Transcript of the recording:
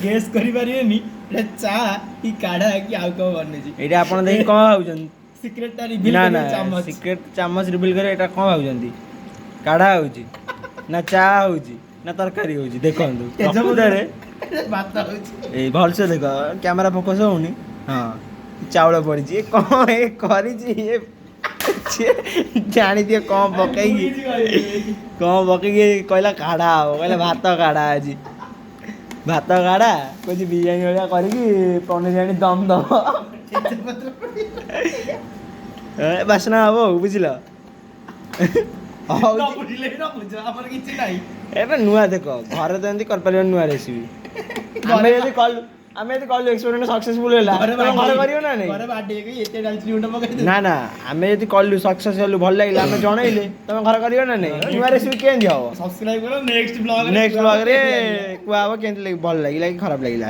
Guess करि परिबेनी रे चा की काढ़ा की आउ को बनेजी एटा आपण देख कोन भाउजन सीक्रेट टा रिवील ना कर ना चम्मच सीक्रेट चम्मच रिवील करे एटा कोन भाउजंती काढ़ा होउची ना चा होउची ना तरकारी होउची देखंतु प्रकृतरे बात होची ए भल से देखो कैमरा फोकस होउनी हां चावल पड़ी कौन ए करी ये जानी दिए कौन पकई कहला काढ़ा हो कहला भात काढ़ा आज भात काढ़ा कुछ बिरयानी वाला करी पनीर आनी दम दम बासना हबो बुझिल एटा नुआ देख घर तो एमती कर पारे नुआ रेसिपी आमे यदि कलु एक्सपेरिमेंट सक्सेसफुल होला घर करियो ना नहीं घरे बाटे के एते डालची उंडा पकाई ना ना आमे यदि कलु सक्सेस हलु भल लागिला आमे जणाइले तमे घर करियो ना नहीं नुआ रेसिपी केन दियो सब्सक्राइब करो नेक्स्ट ब्लॉग रे कुआबो केन भल लागिला कि खराब लागिला।